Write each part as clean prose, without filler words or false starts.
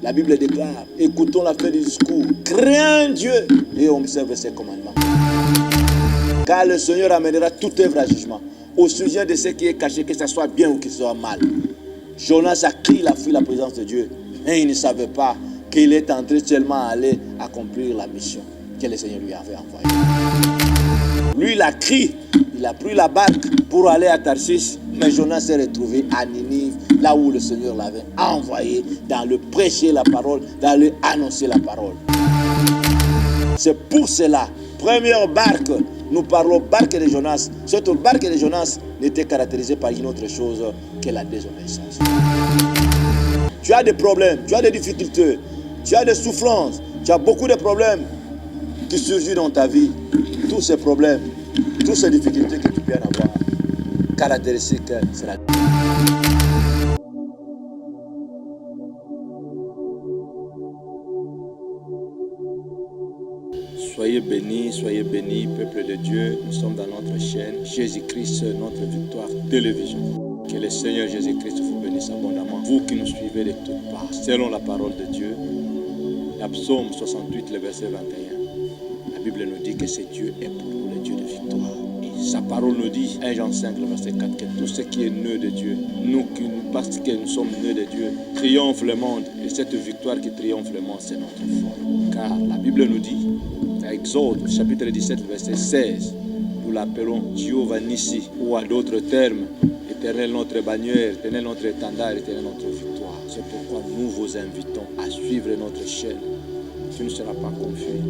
La Bible déclare, écoutons la fin du discours, crains Dieu et observe ses commandements. Car le Seigneur amènera toute œuvre à jugement, au sujet de ce qui est caché, que ce soit bien ou que ce soit mal. Jonas a crié, il a fui la présence de Dieu, et il ne savait pas qu'il est entré seulement à aller accomplir la mission que le Seigneur lui avait envoyée. Lui, il a crié, il a pris la barque pour aller à Tarsis, mais Jonas s'est retrouvé à Ninive, là où le Seigneur l'avait envoyé, dans le prêcher la parole, dans le annoncer la parole. C'est pour cela, première barque, nous parlons barque de Jonas. Cette barque de Jonas n'était caractérisée par une autre chose que la désobéissance. Tu as des problèmes, tu as des difficultés, tu as des souffrances, tu as beaucoup de problèmes qui surgissent dans ta vie. Tous ces problèmes, toutes ces difficultés que tu peux avoir, caractéristiques, c'est la Soyez bénis, peuple de Dieu. Nous sommes dans notre chaîne Jésus-Christ, notre victoire télévision. Que le Seigneur Jésus-Christ vous bénisse abondamment. Vous qui nous suivez de toutes parts, selon la parole de Dieu, la Psaume 68, le verset 21. La Bible nous dit que ce Dieu est pour nous le Dieu de victoire. Et sa parole nous dit, 1 Jean 5, le verset 4, que tout ce qui est né de Dieu, nous, parce que nous sommes nés de Dieu, triomphe le monde. Et cette victoire qui triomphe le monde, c'est notre foi. Car la Bible nous dit, Exode, chapitre 17, verset 16, nous l'appelons Jéhovah Nissi, ou à d'autres termes, Éternel notre bannière, Éternel notre étendard, Éternel notre victoire. C'est pourquoi nous vous invitons à suivre notre chaîne. Tu ne seras pas confus.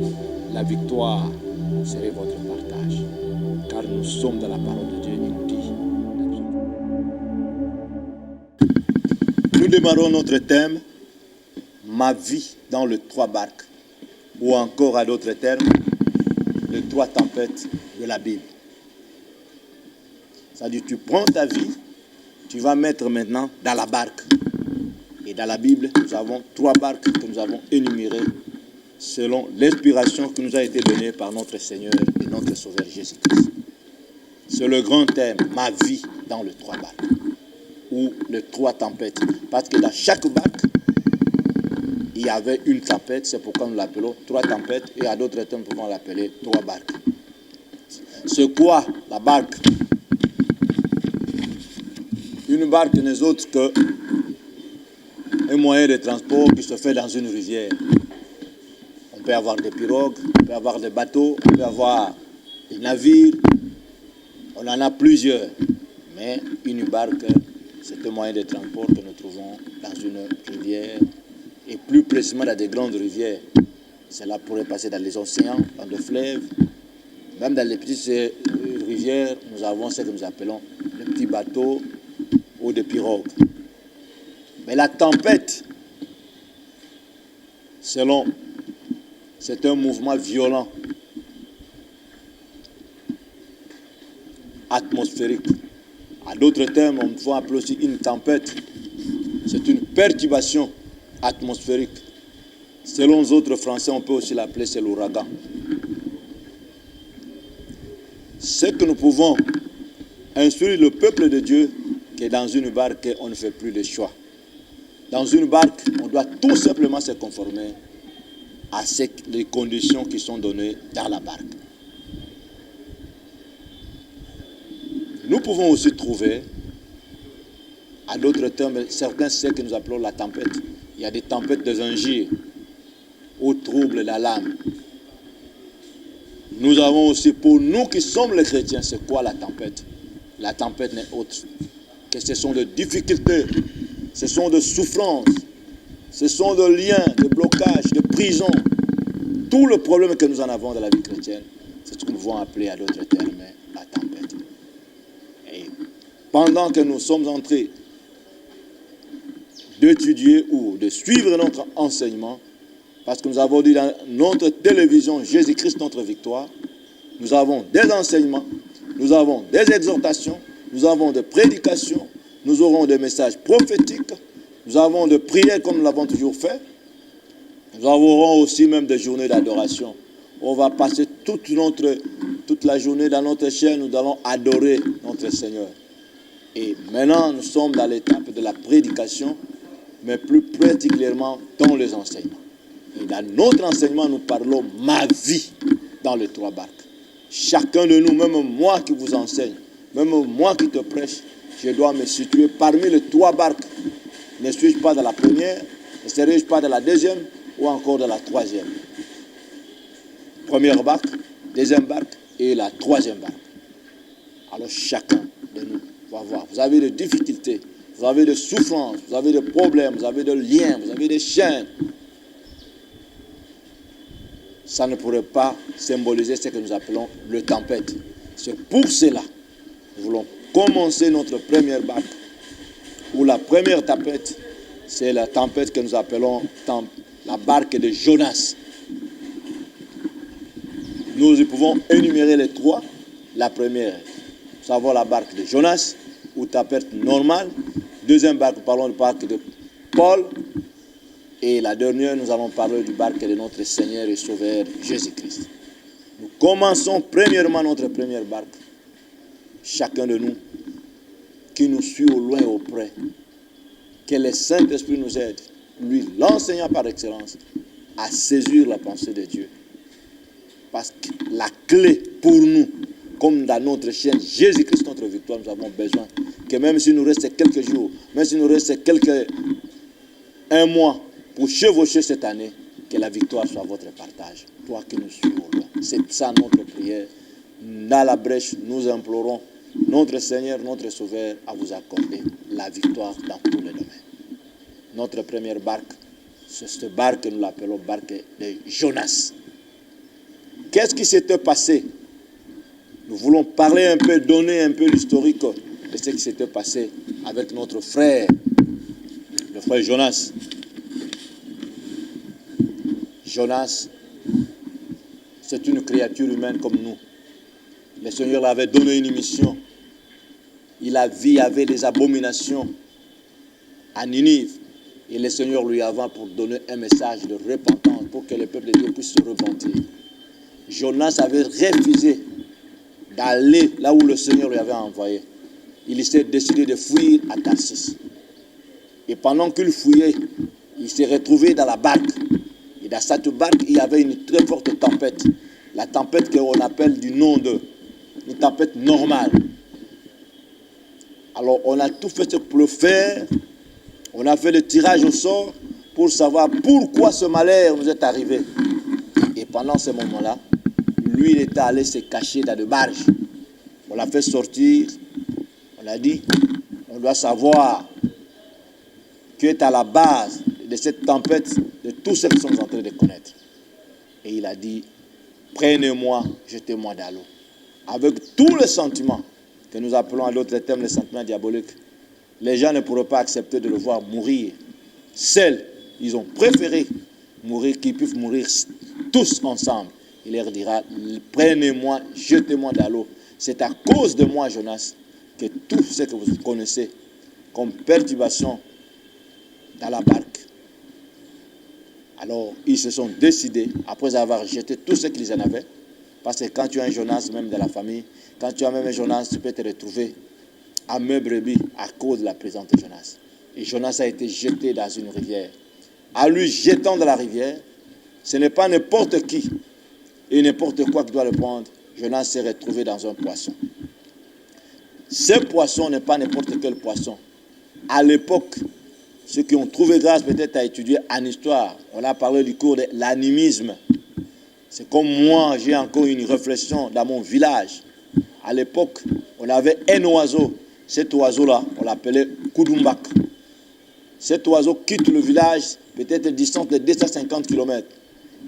La victoire serait votre partage. Car nous sommes dans la parole de Dieu, il nous dit. Nous démarrons notre thème, ma vie dans les 3 barques. Ou encore à d'autres termes, les 3 tempêtes de la Bible. C'est-à-dire, tu prends ta vie, tu vas mettre maintenant dans la barque. Et dans la Bible, nous avons 3 barques que nous avons énumérées selon l'inspiration qui nous a été donnée par notre Seigneur et notre Sauveur Jésus-Christ. C'est le grand thème, ma vie dans les 3 barques. Ou les 3 tempêtes. Parce que dans chaque barque, il y avait une tempête, c'est pourquoi nous l'appelons 3 tempêtes, et à d'autres termes, nous pouvons l'appeler 3 barques. C'est quoi la barque? Une barque n'est autre qu'un moyen de transport qui se fait dans une rivière. On peut avoir des pirogues, on peut avoir des bateaux, on peut avoir des navires, on en a plusieurs. Mais une barque, c'est un moyen de transport que nous trouvons dans une rivière, et plus précisément dans des grandes rivières. Cela pourrait passer dans les océans, dans des fleuves. Même dans les petites rivières, nous avons ce que nous appelons les petits bateaux ou des pirogues. Mais la tempête, c'est un mouvement violent, atmosphérique. À d'autres termes, on peut appeler aussi une tempête. C'est une perturbation atmosphérique. Selon les autres Français, on peut aussi l'appeler c'est l'ouragan. Ce que nous pouvons instruire le peuple de Dieu, que dans une barque, on ne fait plus de choix. Dans une barque, on doit tout simplement se conformer à les conditions qui sont données dans la barque. Nous pouvons aussi trouver, à d'autres termes, certains c'est ce que nous appelons la tempête. Il y a des tempêtes de injures, ou troubles la l'âme. Nous avons aussi, pour nous qui sommes les chrétiens, c'est quoi la tempête? La tempête n'est autre que ce sont des difficultés, ce sont des souffrances, ce sont des liens, des blocages, des prisons. Tout le problème que nous en avons dans la vie chrétienne, c'est ce que nous pouvons appeler à d'autres termes la tempête. Et pendant que nous sommes en train d'étudier ou de suivre notre enseignement, parce que nous avons dit dans notre télévision Jésus-Christ notre victoire, nous avons des enseignements, nous avons des exhortations, nous avons des prédications, nous aurons des messages prophétiques, nous avons des prières comme nous l'avons toujours fait, nous aurons aussi même des journées d'adoration. On va passer toute la journée dans notre chaîne, nous allons adorer notre Seigneur. Et maintenant, nous sommes dans l'étape de la prédication. mais plus particulièrement dans les enseignements. Et dans notre enseignement, nous parlons ma vie dans les 3 barques. Chacun de nous, même moi qui vous enseigne, même moi qui te prêche, je dois me situer parmi les 3 barques. Ne suis-je pas dans la première, ne serai-je pas dans la deuxième ou encore dans la troisième? Première barque, deuxième barque et la troisième barque. Alors chacun de nous va voir. Vous avez des difficultés, vous avez des souffrances, vous avez des problèmes, vous avez des liens, vous avez des chaînes. Ça ne pourrait pas symboliser ce que nous appelons le tempête. C'est pour cela que nous voulons commencer notre première barque, où la première tempête, c'est la tempête que nous appelons la barque de Jonas. Nous pouvons énumérer les 3. La première, nous avons la barque de Jonas, ou tempête normale. Deuxième barque, nous parlons de barque de Paul. Et la dernière, nous allons parler du barque de notre Seigneur et Sauveur Jésus-Christ. Nous commençons premièrement notre première barque. Chacun de nous qui nous suit au loin et au près. Que le Saint-Esprit nous aide, lui l'enseignant par excellence, à saisir la pensée de Dieu. Parce que la clé pour nous, comme dans notre chaîne, Jésus-Christ, notre victoire, nous avons besoin que même s'il nous reste quelques jours, même s'il nous reste un mois pour chevaucher cette année, que la victoire soit votre partage. Toi qui nous suis au loin. C'est ça notre prière. Dans la brèche, nous implorons notre Seigneur, notre Sauveur, à vous accorder la victoire dans tous les domaines. Notre première barque, c'est cette barque que nous l'appelons barque de Jonas. Qu'est-ce qui s'était passé? Nous voulons parler un peu, donner un peu l'historique de ce qui s'était passé avec notre frère, le frère Jonas. Jonas, c'est une créature humaine comme nous. Le Seigneur l'avait donné une mission. Il avait des abominations à Ninive. Et le Seigneur lui avait pour donner un message de repentance pour que le peuple de Dieu puisse se repentir. Jonas avait refusé d'aller là où le Seigneur lui avait envoyé. Il s'est décidé de fuir à Tarsis. Et pendant qu'il fuyait, il s'est retrouvé dans la barque. Et dans cette barque, il y avait une très forte tempête. La tempête qu'on appelle du nom de une tempête normale. Alors on a tout fait pour le faire. On a fait le tirage au sort pour savoir pourquoi ce malheur nous est arrivé. Et pendant ce moment-là, lui, il était allé se cacher dans des barges. On l'a fait sortir. On a dit, on doit savoir qui est à la base de cette tempête, de tout ce que nous sommes en train de connaître. Et il a dit, prenez-moi, jetez-moi dans l'eau. Avec tous les sentiments que nous appelons à l'autre terme les sentiments diaboliques. Les gens ne pourraient pas accepter de le voir mourir. Seuls, ils ont préféré mourir, qu'ils puissent mourir tous ensemble. Il leur dira, prenez-moi, jetez-moi dans l'eau. C'est à cause de moi, Jonas, que tout ce que vous connaissez comme perturbation dans la barque. Alors, ils se sont décidés, après avoir jeté tout ce qu'ils en avaient, parce que quand tu as un Jonas, même de la famille, quand tu as même un Jonas, tu peux te retrouver à mes brebis à cause de la présence de Jonas. Et Jonas a été jeté dans une rivière. À lui jetant dans la rivière, ce n'est pas n'importe qui et n'importe quoi qui doit le prendre. Jonas s'est retrouvé dans un poisson. Ce poisson n'est pas n'importe quel poisson. À l'époque, ceux qui ont trouvé grâce peut-être à étudier en histoire, on a parlé du cours de l'animisme. C'est comme moi, j'ai encore une réflexion dans mon village. À l'époque, on avait un oiseau. Cet oiseau-là, on l'appelait Koudumbak. Cet oiseau quitte le village, peut-être distance de 250 km.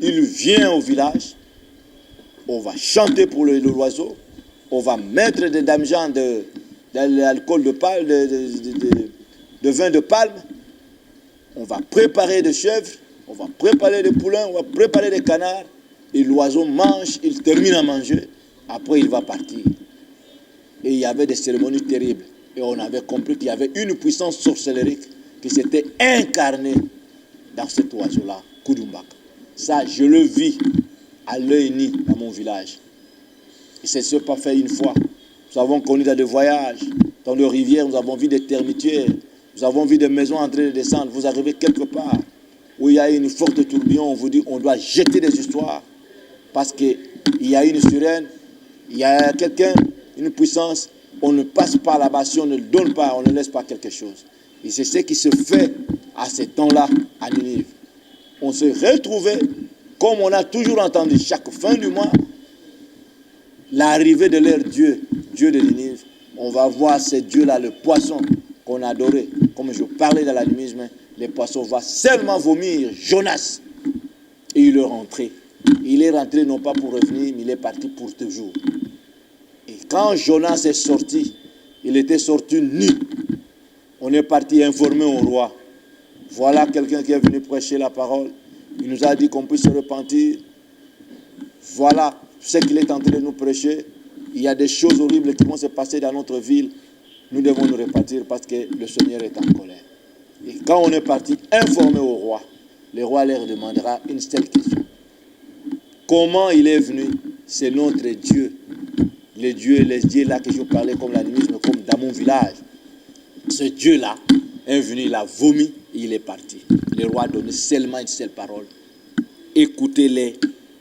Il vient au village, on va chanter pour l'oiseau, on va mettre des damjans de l'alcool de palme, de vin de palme, on va préparer des chèvres, on va préparer des poulains, on va préparer des canards, et l'oiseau mange, il termine à manger, après il va partir. Et il y avait des cérémonies terribles. Et on avait compris qu'il y avait une puissance sorcellérique qui s'était incarnée dans cet oiseau-là, Koudumbak. Ça, je le vis à l'œil nu dans mon village. Et c'est ce pas fait une fois. Nous avons connu dans des voyages, dans des rivières, nous avons vu des termitières Nous avons vu des maisons en train de descendre. Vous arrivez quelque part où il y a une forte tourbillon. On vous dit on doit jeter des histoires parce qu'il y a une sirène, il y a quelqu'un, une puissance. On ne passe pas là-bas si on ne donne pas, on ne laisse pas quelque chose. Et c'est ce qui se fait à ce temps-là à Ninive. On se retrouvait, comme on a toujours entendu chaque fin du mois, l'arrivée de leur Dieu, Dieu de Ninive. On va voir ce Dieu-là, le poisson qu'on adorait. Comme je parlais dans l'animisme, le poisson va seulement vomir Jonas. Et il est rentré. Il est rentré non pas pour revenir, mais il est parti pour toujours. Et quand Jonas est sorti, il était sorti nu. On est parti informer au roi. Voilà quelqu'un qui est venu prêcher la parole. Il nous a dit qu'on puisse se repentir. Voilà ce qu'il est en train de nous prêcher. Il y a des choses horribles qui vont se passer dans notre ville. Nous devons nous repentir parce que le Seigneur est en colère. Et quand on est parti informer au roi, le roi leur demandera une seule question. Comment il est venu? C'est notre Dieu. Les dieux là que je parlais comme l'animisme, comme dans mon village. Ce Dieu-là est venu, il a vomi et il est parti. Le roi a donné seulement une seule parole. Écoutez-les,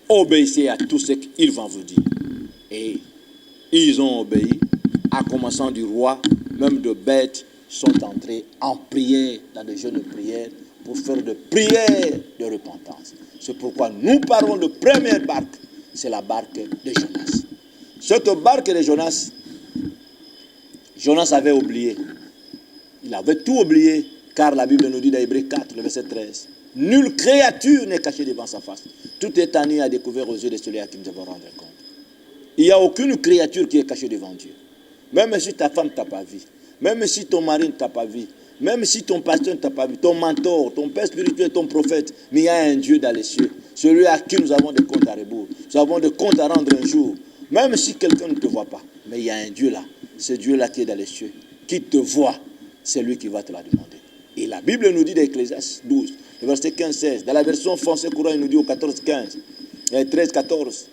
obéissez à tout ce qu'ils vont vous dire. Et ils ont obéi, à commençant du roi, même de bêtes, sont entrés en prière, dans des jeûnes de prière, pour faire de prières de repentance. C'est pourquoi nous parlons de première barque, c'est la barque de Jonas. Cette barque de Jonas, Jonas avait oublié. Il avait tout oublié, car la Bible nous dit dans Hébreux 4, le verset 13, « Nulle créature n'est cachée devant sa face. Tout est à nu à découvert aux yeux de celui à qui nous devons rendre compte. » Il n'y a aucune créature qui est cachée devant Dieu. Même si ta femme ne t'a pas vu, même si ton mari ne t'a pas vu, même si ton pasteur ne t'a pas vu, ton mentor, ton père spirituel, ton prophète, mais il y a un Dieu dans les cieux, celui à qui nous avons des comptes à rebours, nous avons des comptes à rendre un jour, même si quelqu'un ne te voit pas, mais il y a un Dieu là, ce Dieu-là qui est dans les cieux, qui te voit, c'est lui qui va te la demander. Et la Bible nous dit dans Ecclésiaste 12, le verset 15-16, dans la version française courant, il nous dit au 14-15, et 13-14,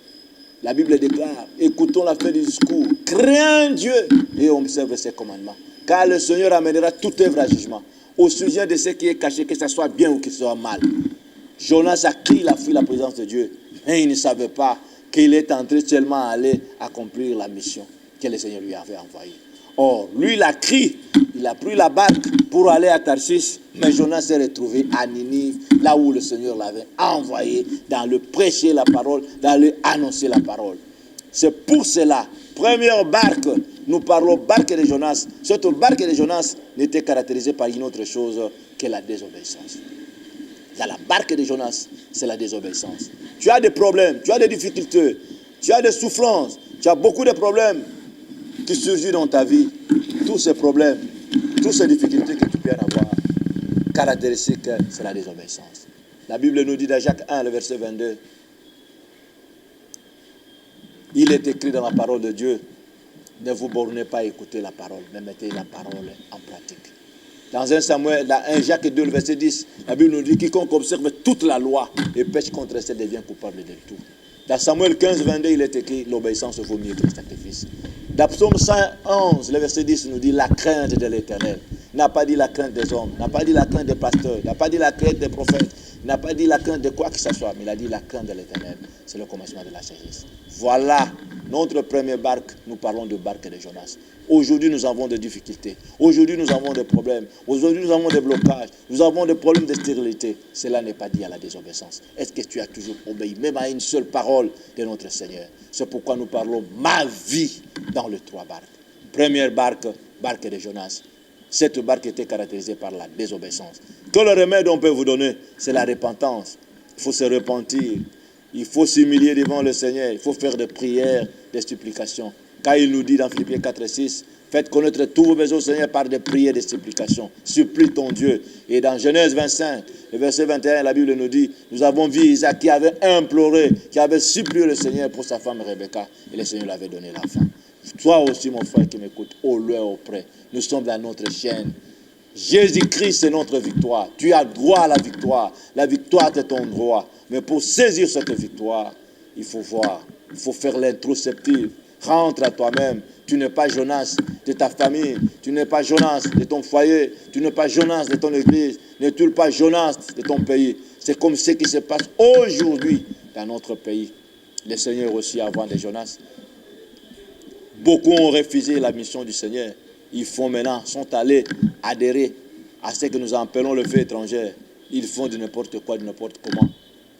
la Bible déclare, écoutons la fin du discours, crains Dieu et observe ses commandements, car le Seigneur amènera toute œuvre à jugement, au sujet de ce qui est caché, que ce soit bien ou que ce soit mal. Jonas a crié, il a fui la présence de Dieu, mais il ne savait pas qu'il est entré seulement à aller accomplir la mission que le Seigneur lui avait envoyée. Or, lui, il a crié, il a pris la barque pour aller à Tarsis, mais Jonas s'est retrouvé à Ninive, là où le Seigneur l'avait envoyé, dans le prêcher la parole, dans le annoncer la parole. C'est pour cela, première barque, nous parlons barque de Jonas. Cette barque de Jonas n'était caractérisée par une autre chose que la désobéissance. Dans la barque de Jonas, c'est la désobéissance. Tu as des problèmes, tu as des difficultés, tu as des souffrances, tu as beaucoup de problèmes qui surgissent dans ta vie. Tous ces problèmes, toutes ces difficultés que tu peux avoir, caractéristiques, c'est la désobéissance. La Bible nous dit dans Jacques 1, le verset 22, il est écrit dans la parole de Dieu, ne vous bornez pas à écouter la parole, mais mettez la parole en pratique. Dans 1 Samuel, dans 1 Jacques 2, le verset 10, la Bible nous dit, quiconque observe toute la loi et pêche contre elle devient coupable de tout. Dans Samuel 15, 22, il est écrit, l'obéissance vaut mieux que le sacrifice. Dans Psaume 111, le verset 10 nous dit, la crainte de l'Éternel. Il n'a pas dit la crainte des hommes, il n'a pas dit la crainte des pasteurs, il n'a pas dit la crainte des prophètes, il n'a pas dit la crainte de quoi que ce soit, mais il a dit la crainte de l'Éternel. C'est le commencement de la sagesse. Voilà notre première barque, nous parlons de barque de Jonas. Aujourd'hui, nous avons des difficultés. Aujourd'hui, nous avons des problèmes. Aujourd'hui, nous avons des blocages. Nous avons des problèmes de stérilité. Cela n'est pas dit à la désobéissance. Est-ce que tu as toujours obéi, même à une seule parole de notre Seigneur? C'est pourquoi nous parlons ma vie dans les trois barques. Première barque, barque de Jonas. Cette barque était caractérisée par la désobéissance. Que le remède on peut vous donner, c'est la repentance. Il faut se repentir. Il faut s'humilier devant le Seigneur. Il faut faire des prières, des supplications. Car il nous dit dans Philippiens 4 et 6, faites connaître tous vos besoins au Seigneur par des prières et des supplications. Supplie ton Dieu. Et dans Genèse 25, le verset 21, la Bible nous dit, nous avons vu Isaac qui avait imploré, qui avait supplié le Seigneur pour sa femme Rebecca. Et le Seigneur lui avait donné l'enfant. Toi aussi, mon frère qui m'écoute, au loin, au près, nous sommes dans notre chaîne. Jésus-Christ, c'est notre victoire. Tu as droit à la victoire. La victoire, c'est ton droit. Mais pour saisir cette victoire, il faut voir, il faut faire l'introspective. Rentre à toi-même. Tu n'es pas Jonas de ta famille. Tu n'es pas Jonas de ton foyer. Tu n'es pas Jonas de ton église. Ne tu pas Jonas de ton pays. C'est comme ce qui se passe aujourd'hui dans notre pays. Le Seigneur aussi avant des Jonas. Beaucoup ont refusé la mission du Seigneur. Ils font maintenant, sont allés adhérer à ce que nous appelons le feu étranger. Ils font de n'importe quoi, de n'importe comment.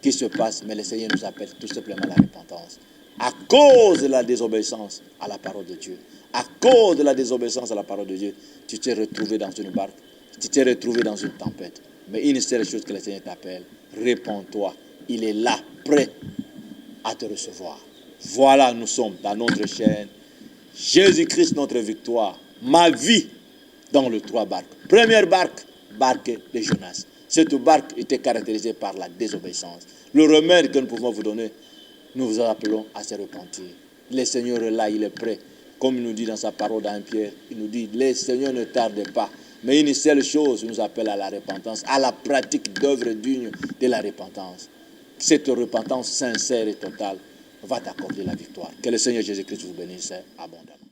Qui se passe? Mais le Seigneur nous appelle tout simplement à la repentance. À cause de la désobéissance à la parole de Dieu. À cause de la désobéissance à la parole de Dieu, tu t'es retrouvé dans une barque. Tu t'es retrouvé dans une tempête. Mais une seule chose que le Seigneur t'appelle, répands-toi. Il est là, prêt à te recevoir. Voilà, nous sommes dans notre chaîne. Jésus-Christ, notre victoire. Ma vie dans les 3 barques. Première barque, barque de Jonas. Cette barque était caractérisée par la désobéissance. Le remède que nous pouvons vous donner, nous vous appelons à se repentir. Le Seigneur est là, il est prêt. Comme il nous dit dans sa parole dans Pierre, il nous dit, le Seigneur ne tarde pas. Mais une seule chose nous appelle à la repentance, à la pratique d'œuvres dignes de la repentance. Cette repentance sincère et totale va t'accorder la victoire. Que le Seigneur Jésus-Christ vous bénisse abondamment.